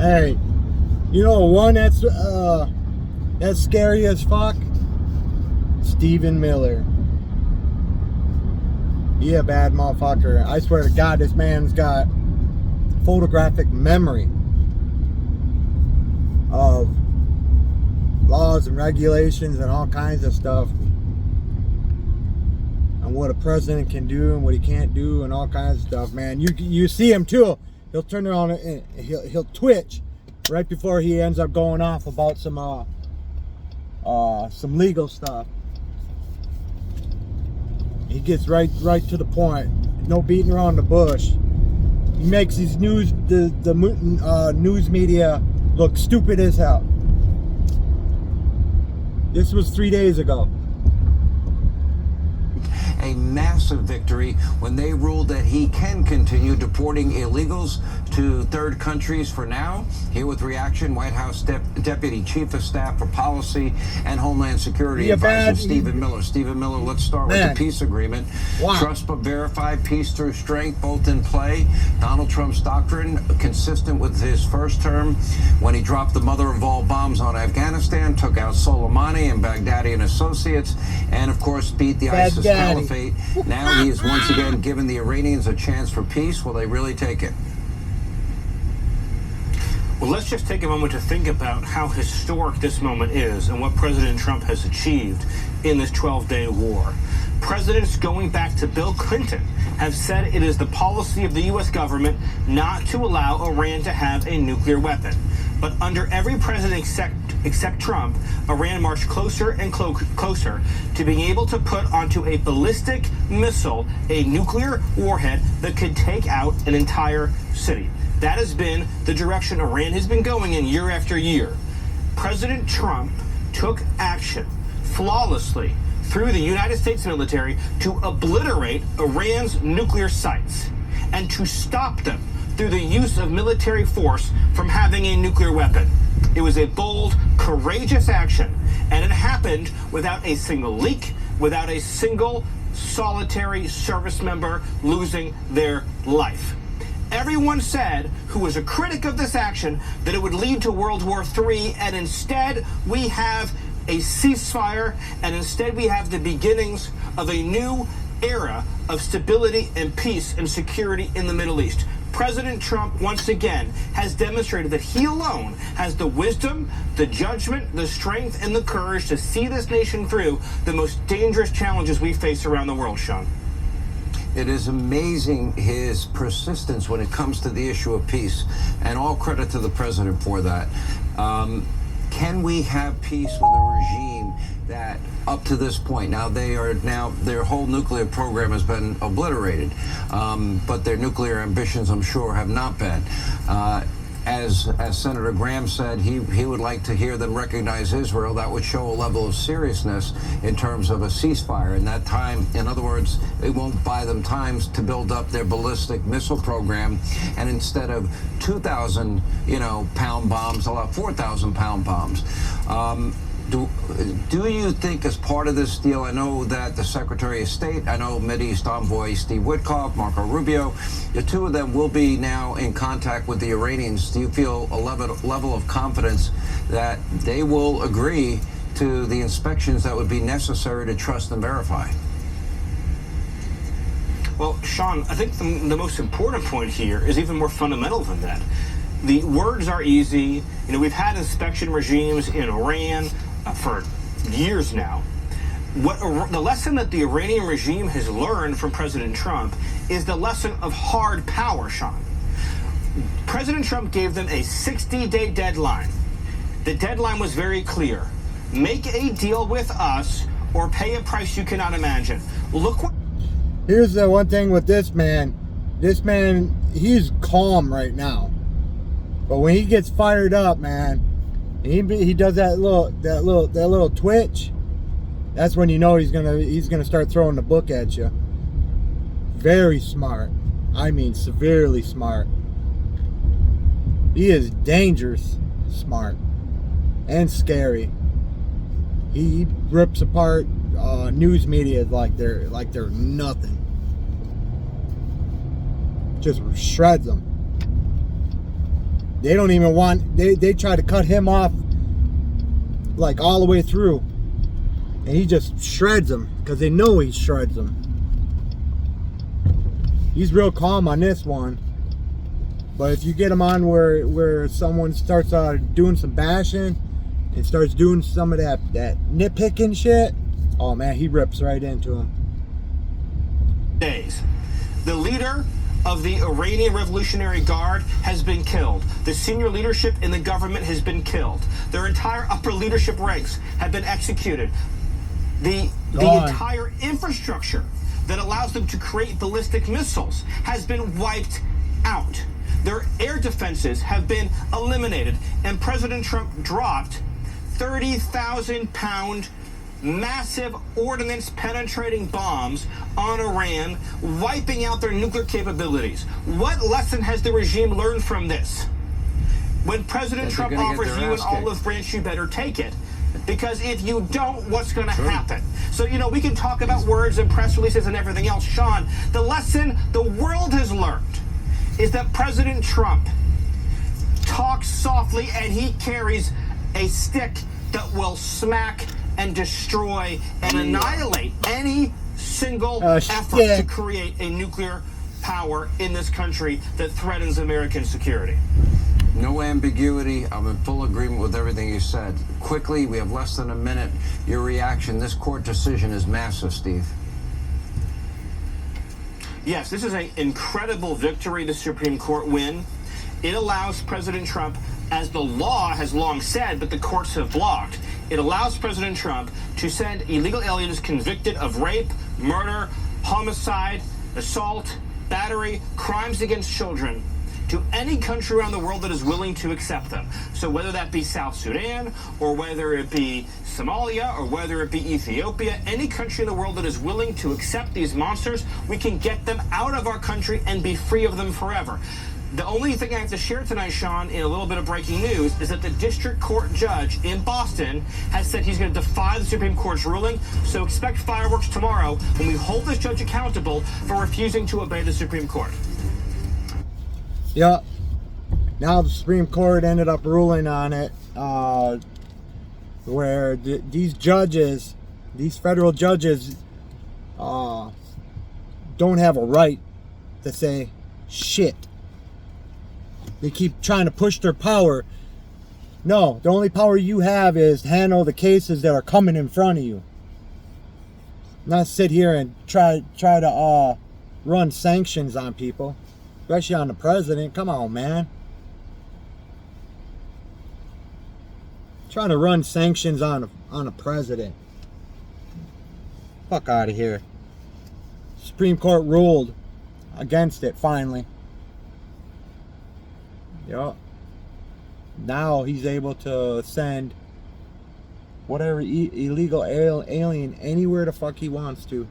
Hey, you know one that's scary as fuck? Stephen Miller. He a bad motherfucker. I swear to God, this man's got photographic memory of laws and regulations and all kinds of stuff, and what a president can do and what he can't do and all kinds of stuff, man. You see him too. He'll turn around and he'll twitch right before he ends up going off about some legal stuff. He gets right to the point. No beating around the bush. He makes these news media look stupid as hell. This was 3 days ago. A massive victory when they ruled that he can continue deporting illegals to third countries for now. Here with reaction, White House Deputy Chief of Staff for Policy and Homeland Security Advisor Stephen Miller. Stephen Miller, let's start with the peace agreement. Wow. Trust but verify, peace through strength, both in play. Donald Trump's doctrine, consistent with his first term, when he dropped the mother of all bombs on Afghanistan, took out Soleimani and Baghdadi and associates, and of course beat the ISIS caliphate. Now he is once again giving the Iranians a chance for peace. Will they really take it? Well, let's just take a moment to think about how historic this moment is and what President Trump has achieved in this 12-day war. Presidents going back to Bill Clinton have said it is the policy of the U.S. government not to allow Iran to have a nuclear weapon. But under every president except Trump, Iran marched closer and closer to being able to put onto a ballistic missile a nuclear warhead that could take out an entire city. That has been the direction Iran has been going in year after year. President Trump took action flawlessly through the United States military to obliterate Iran's nuclear sites and to stop them through the use of military force from having a nuclear weapon. It was a bold, courageous action, and it happened without a single leak, without a single solitary service member losing their life. Everyone said, who was a critic of this action, that it would lead to World War III, and instead we have a ceasefire, and instead we have the beginnings of a new era of stability and peace and security in the Middle East. President Trump, once again, has demonstrated that he alone has the wisdom, the judgment, the strength, and the courage to see this nation through the most dangerous challenges we face around the world, Sean. It is amazing his persistence when it comes to the issue of peace, and all credit to the president for that. Can we have peace with a regime that up to this point, now their whole nuclear program has been obliterated, but their nuclear ambitions, I'm sure, have not been. As Senator Graham said, he would like to hear them recognize Israel. That would show a level of seriousness in terms of a ceasefire. And that time, in other words, it won't buy them time to build up their ballistic missile program. And instead of 2,000, pound bombs, they'll have 4,000 pound bombs. Do you think, as part of this deal, I know that the Secretary of State, I know Mideast Envoy Steve Witkoff, Marco Rubio, the two of them will be now in contact with the Iranians. Do you feel a level of confidence that they will agree to the inspections that would be necessary to trust and verify? Well, Sean, I think the most important point here is even more fundamental than that. The words are easy. We've had inspection regimes in Iran for years now. The lesson that the Iranian regime has learned from President Trump is the lesson of hard power, Sean. President Trump gave them a 60-day deadline. The deadline was very clear. Make a deal with us or pay a price you cannot imagine. Look what... Here's the one thing with this man. This man, he's calm right now. But when he gets fired up, man, he does that little twitch. That's when you know he's gonna start throwing the book at you. Very smart. I mean, severely smart. He is dangerous smart and scary. He rips apart news media like they're nothing. Just shreds them. They don't even want, they try to cut him off like all the way through. And he just shreds them because they know he shreds them. He's real calm on this one. But if you get him on where someone starts doing some bashing and starts doing some of that nitpicking shit, oh man, he rips right into him. Days. The leader of the Iranian Revolutionary Guard has been killed. The senior leadership in the government has been killed. Their entire upper leadership ranks have been executed. The entire infrastructure that allows them to create ballistic missiles has been wiped out. Their air defenses have been eliminated, and President Trump dropped 30,000-pound massive ordnance penetrating bombs on Iran, wiping out their nuclear capabilities. What lesson has the regime learned from this? When President Trump offers you an olive branch, you better take it. Because if you don't, what's going to happen? So, you know, we can talk about words and press releases and everything else. Sean, the lesson the world has learned is that President Trump talks softly and he carries a stick that will smack and destroy and annihilate any single effort to create a nuclear power in this country that threatens American security. No ambiguity. I'm in full agreement with everything you said. Quickly, we have less than a minute. Your reaction. This court decision is massive, Steve. Yes, this is an incredible victory, the Supreme Court win. It allows President Trump, as the law has long said, but the courts have blocked, it allows President Trump to send illegal aliens convicted of rape, murder, homicide, assault, battery, crimes against children to any country around the world that is willing to accept them. So whether that be South Sudan, or whether it be Somalia, or whether it be Ethiopia, any country in the world that is willing to accept these monsters, we can get them out of our country and be free of them forever. The only thing I have to share tonight, Sean, in a little bit of breaking news, is that the district court judge in Boston has said he's going to defy the Supreme Court's ruling. So expect fireworks tomorrow when we hold this judge accountable for refusing to obey the Supreme Court. Yeah. Now the Supreme Court ended up ruling on it, where these judges, these federal judges, don't have a right to say shit. They keep trying to push their power. No, the only power you have is to handle the cases that are coming in front of you. Not sit here and try to run sanctions on people, especially on the president. Come on, man. Trying to run sanctions on a president. Fuck out of here. Supreme Court ruled against it finally. Yep. Now he's able to send whatever illegal alien anywhere the fuck he wants to.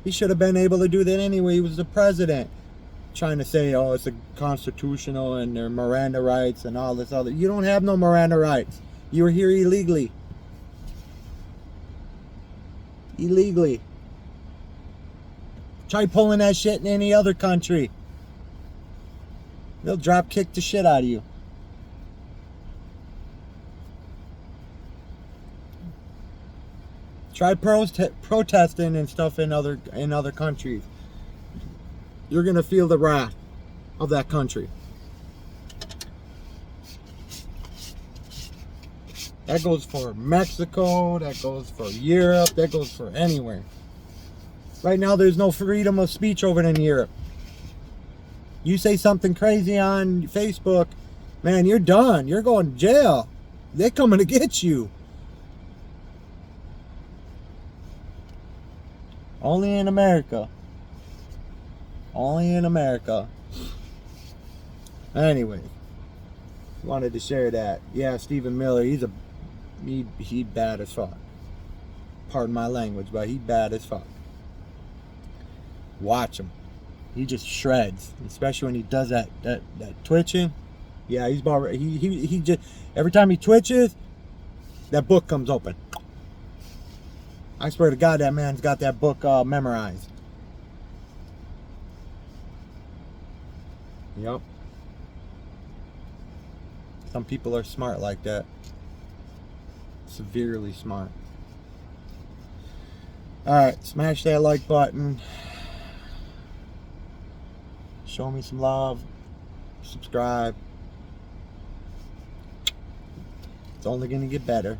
He should have been able to do that anyway. He was the president. Trying to say, oh, it's a constitutional and their Miranda rights and all this other. You don't have no Miranda rights. You were here illegally. Illegally. Try pulling that shit in any other country. They'll drop kick the shit out of you. Try protesting and stuff in other countries. You're gonna feel the wrath of that country. That goes for Mexico, that goes for Europe, that goes for anywhere. Right now there's no freedom of speech over in Europe. You say something crazy on Facebook, man, you're done. You're going to jail. They're coming to get you. Only in America. Only in America. Anyway, wanted to share that. Yeah, Stephen Miller, he bad as fuck. Pardon my language, but he bad as fuck. Watch him. He just shreds, especially when he does that twitching. Yeah, he's about he just every time he twitches, that book comes open. I swear to God, that man's got that book memorized. Yep. Some people are smart like that. Severely smart. Alright, smash that like button. Show me some love. Subscribe. It's only going to get better.